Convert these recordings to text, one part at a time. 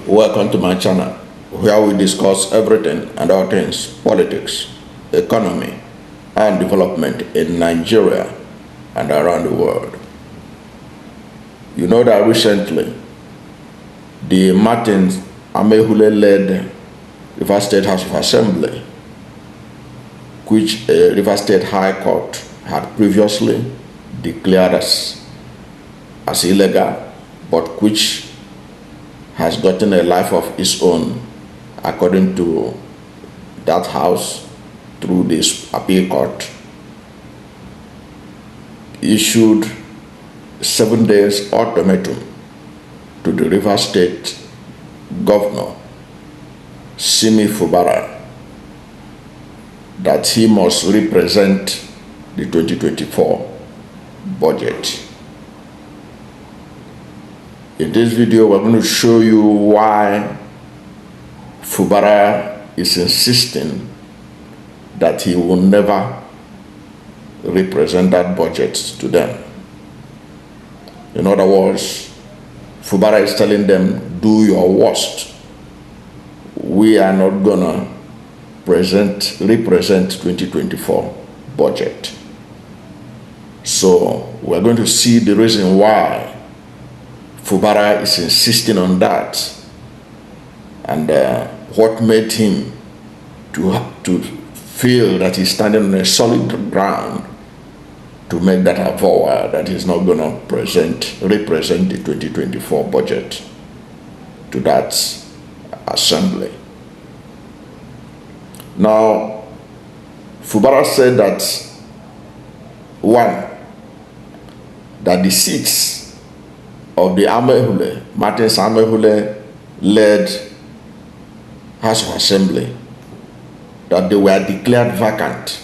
Welcome to my channel, where we discuss everything and all things politics, economy, and development in Nigeria and around the world. You know that recently, the Amahwule-led River State House of Assembly, which River State High Court had previously declared as illegal, but which has gotten a life of its own according to that house through this appeal court, issued 7 days ultimatum to the River State Governor, Simi Fubara, that he must represent the 2024 budget. In this video, we're going to show you why Fubara is insisting that he will never represent that budget to them. In other words, Fubara is telling them, do your worst. We are not gonna represent 2024 budget. So we're going to see the reason why Fubara is insisting on that, and what made him to feel that he's standing on a solid ground to make that avowal that he's not going to represent the 2024 budget to that assembly. Now, Fubara said that that the seats of the Amahwule-led House of Assembly, that they were declared vacant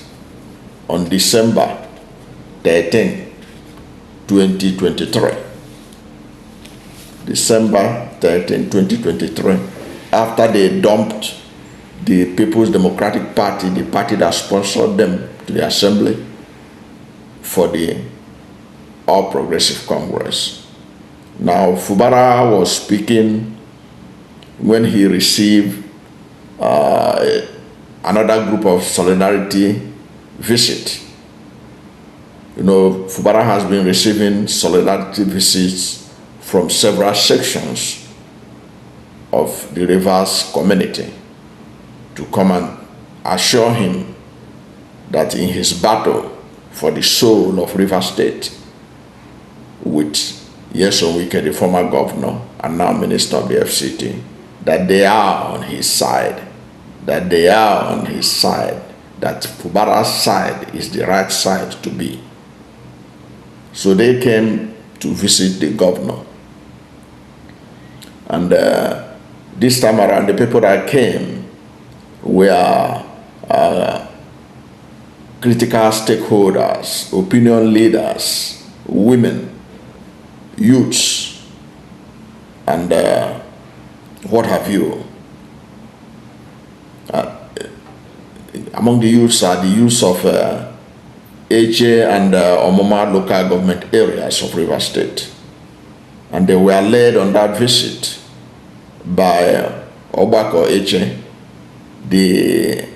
on December 13, 2023. December 13, 2023, after they dumped the People's Democratic Party, the party that sponsored them to the assembly, for the All Progressive Congress. Now, Fubara was speaking when he received another group of solidarity visit. You know, Fubara has been receiving solidarity visits from several sections of the Rivers community to come and assure him that in his battle for the soul of River State with Nyesom Wike, the former governor and now minister of the FCT, that they are on his side, that Fubara's side is the right side to be. So they came to visit the governor. And this time around, the people that came were critical stakeholders, opinion leaders, women, youths, and what have you. Among the youths are the youths of Eche and Omoma local government areas of River State. And they were led on that visit by Obako Eche, the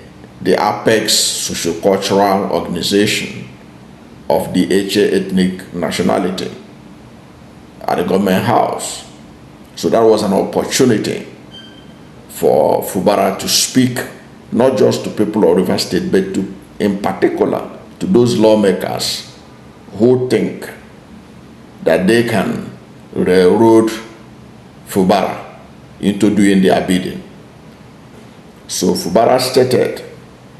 apex sociocultural organization of the Eche ethnic nationality, at the government house. So that was an opportunity for Fubara to speak, not just to people of River State, but in particular to those lawmakers who think that they can railroad Fubara into doing their bidding. So Fubara stated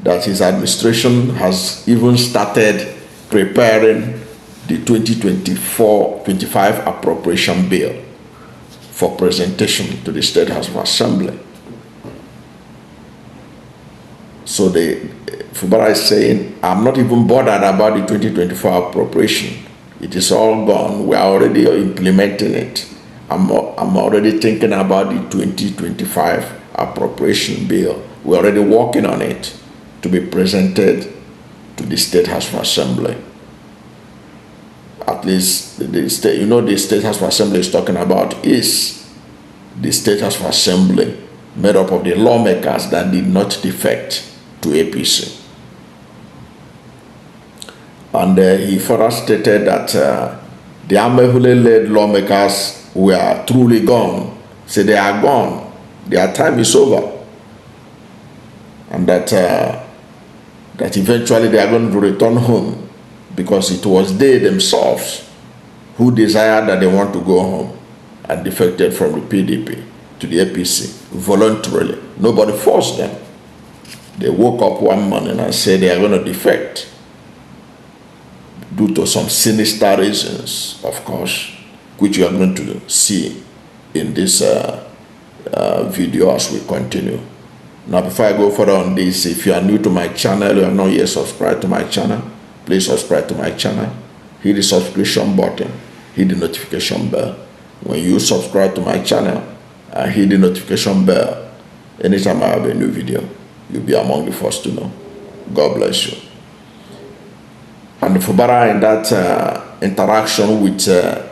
that his administration has even started preparing the 2024-25 appropriation bill for presentation to the State House of Assembly. So Fubara is saying, I'm not even bothered about the 2024 appropriation. It is all gone. We are already implementing it. I'm already thinking about the 2025 appropriation bill. We're already working on it to be presented to the State House of Assembly. At least the State House of Assembly is talking about is the State House of Assembly made up of the lawmakers that did not defect to APC. And he further stated that the Amahwule-led lawmakers were truly gone. So they are gone. Their time is over. And that eventually they are going to return home, because it was they themselves who desired that they want to go home and defected from the PDP to the APC voluntarily. Nobody forced them. They woke up one morning and said they are going to defect due to some sinister reasons, of course, which you are going to see in this video as we continue. Now, before I go further on this, if you are new to my channel, you are not yet subscribed to my channel, please subscribe to my channel. Hit the subscription button, hit the notification bell. When you subscribe to my channel and hit the notification bell, anytime I have a new video, you'll be among the first to know. God bless you. And Fubara, in that interaction with the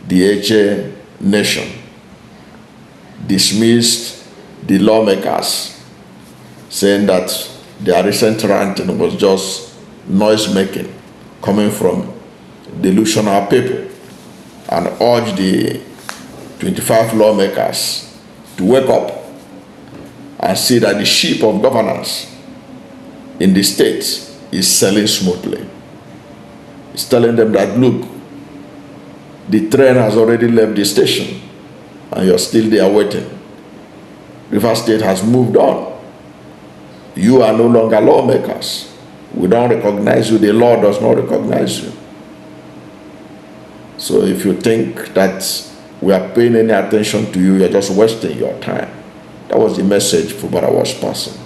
Eche nation, dismissed the lawmakers, saying that their recent ranting was just noise making coming from delusional people, and urged the 25 lawmakers to wake up and see that the ship of governance in the state is sailing smoothly. It's telling them that, look, the train has already left the station and you're still there waiting. River State has moved on. You are no longer lawmakers. We don't recognize you. The law does not recognize you. So if you think that we are paying any attention to you, you're just wasting your time. That was the message Fubara was passing.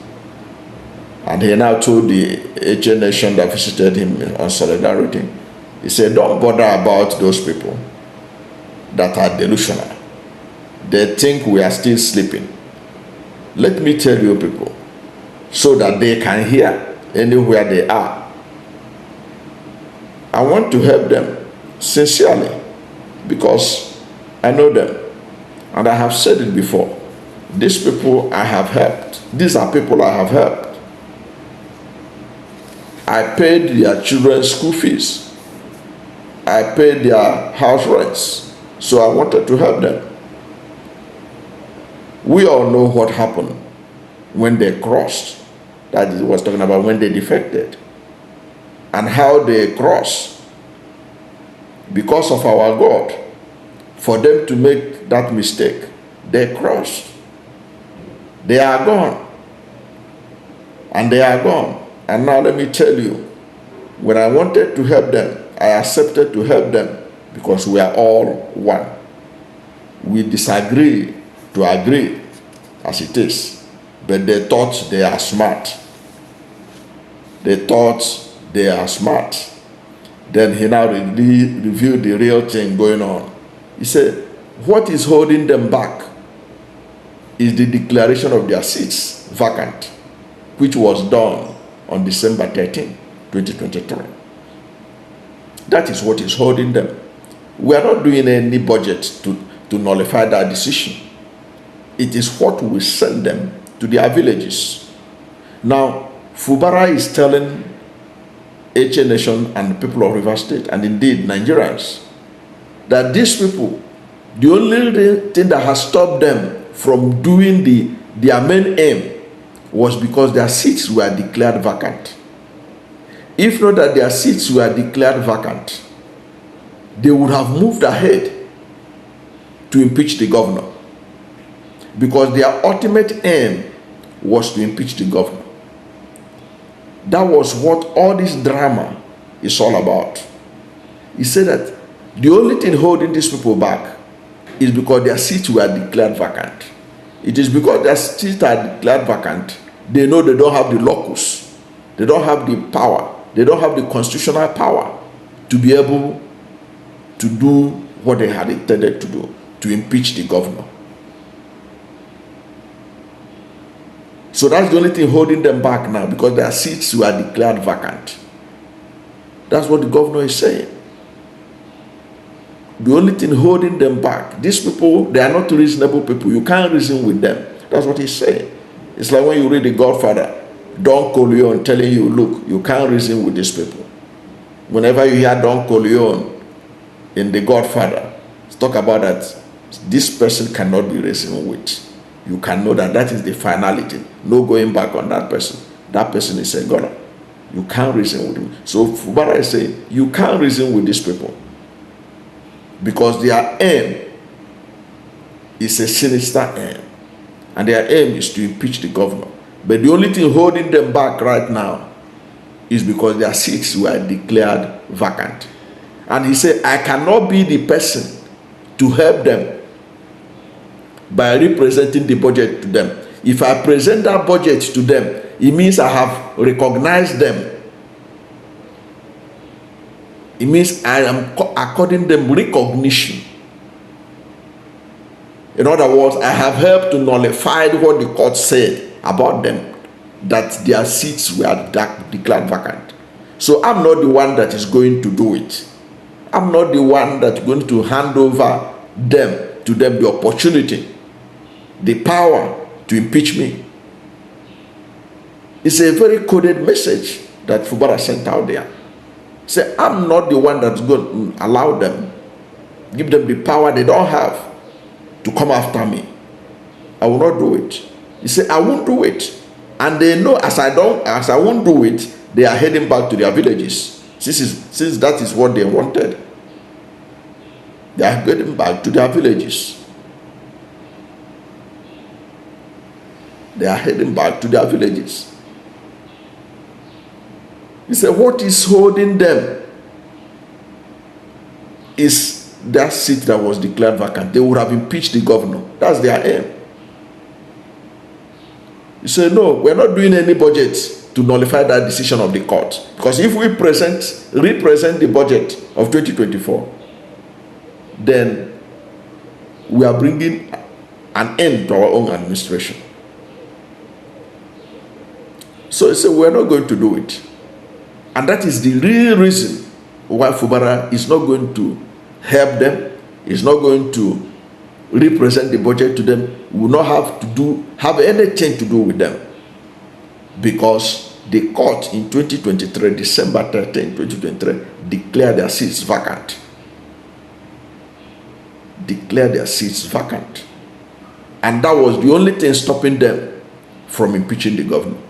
And he now told the Eche nation that visited him on solidarity, he said, don't bother about those people that are delusional. They think we are still sleeping. Let me tell you people, so that they can hear anywhere they are. I want to help them sincerely, because I know them. And I have said it before. These people I have helped. These are people I have helped. I paid their children's school fees. I paid their house rents. So I wanted to help them. We all know what happened when they crossed. That is what I was talking about, when they defected. And how they crossed. Because of our God. For them to make that mistake, they crossed. They are gone. And they are gone. And now let me tell you, when I wanted to help them, I accepted to help them because we are all one. We disagree to agree as it is, but they thought they are smart. They thought they are smart. Then he now reviewed the real thing going on. He said, what is holding them back is the declaration of their seats vacant, which was done on December 13, 2023. That is what is holding them. We are not doing any budget to nullify that decision. It is what we send them to their villages. Now, Fubara is telling Eche Nation and the people of River State, and indeed Nigerians, that these people, the only thing that has stopped them from doing their main aim was because their seats were declared vacant. If not that their seats were declared vacant, they would have moved ahead to impeach the governor, because their ultimate aim was to impeach the governor. That was what all this drama is all about. He said that the only thing holding these people back is because their seats were declared vacant. It is because their seats are declared vacant, they know they don't have the locus, they don't have the power, they don't have the constitutional power to be able to do what they had intended to do, to impeach the governor. So that's the only thing holding them back now, because their seats were declared vacant. That's what the governor is saying. The only thing holding them back, these people, they are not reasonable people. You can't reason with them. That's what he's saying. It's like when you read The Godfather, Don Corleone telling you, look, you can't reason with these people. Whenever you hear Don Corleone in The Godfather, talk about that, this person cannot be reasoned with. You can know that that is the finality. No going back on that person. That person is a goner. You can't reason with him. So Fubara is saying, you can't reason with these people. Because their aim is a sinister aim. And their aim is to impeach the governor. But the only thing holding them back right now is because their seats were declared vacant. And he said, I cannot be the person to help them by representing the budget to them. If I present that budget to them, it means I have recognized them. It means I am according them recognition. In other words, I have helped to nullify what the court said about them, that their seats were declared vacant. So I'm not the one that is going to do it. I'm not the one that's going to hand over to them the opportunity, the power to impeach me. It's a very coded message that Fubara sent out there. Say, I'm not the one that's going to allow them, give them the power they don't have to come after me. I will not do it. He said, I won't do it. And they know as I won't do it, they are heading back to their villages. Since that is what they wanted. They are heading back to their villages. They are heading back to their villages. He said, what is holding them is that seat that was declared vacant. They would have impeached the governor. That's their aim. He said, no, we're not doing any budget to nullify that decision of the court. Because if we represent the budget of 2024, then we are bringing an end to our own administration. So he said, we're not going to do it. And that is the real reason why Fubara is not going to help them, is not going to represent the budget to them, will not have anything to do with them. Because the court in 2023, December 13, 2023, declared their seats vacant. Declared their seats vacant. And that was the only thing stopping them from impeaching the governor.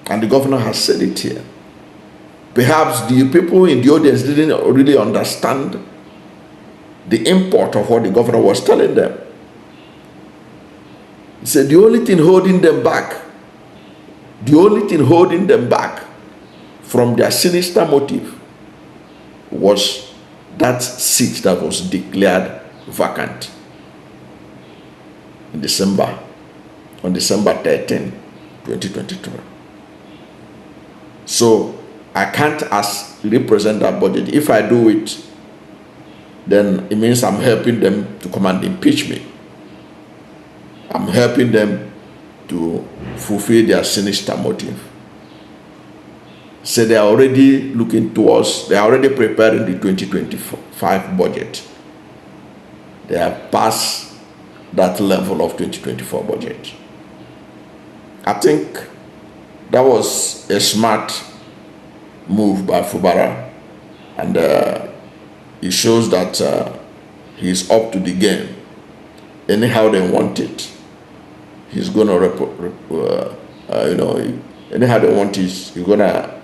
And the governor has said it here. Perhaps the people in the audience didn't really understand the import of what the governor was telling them. He said the only thing holding them back from their sinister motive was that seat that was declared vacant on December 13, 2023. So I can't represent that budget. If I do it, then it means I'm helping them to come and impeach me. I'm helping them to fulfill their sinister motive. So they are already looking towards, they are already preparing the 2025 budget. They have passed that level of 2024 budget. I think that was a smart move by Fubara, and it shows that he's up to the game. Anyhow they want it, he's gonna anyhow they want it,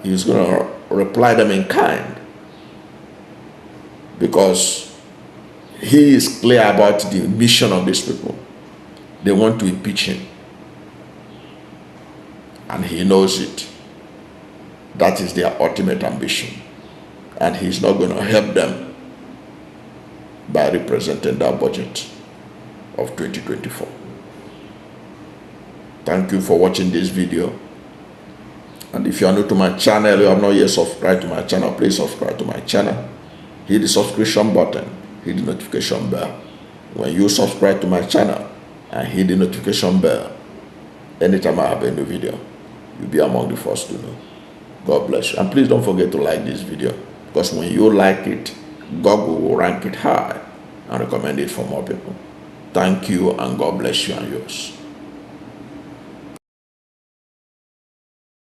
he's gonna reply them in kind, because he is clear about the mission of these people. They want to impeach him, and he knows it. That is their ultimate ambition, and he's not going to help them by representing that budget of 2024. Thank you for watching this video, and if you are new to my channel, you have not yet subscribed to my channel, please subscribe to my channel. Hit the subscription button, hit the notification bell. When you subscribe to my channel and hit the notification bell, anytime I have a new video, you'll be among the first to know. God bless you. And please don't forget to like this video, because when you like it, Google will rank it high and recommend it for more people. Thank you, and God bless you and yours.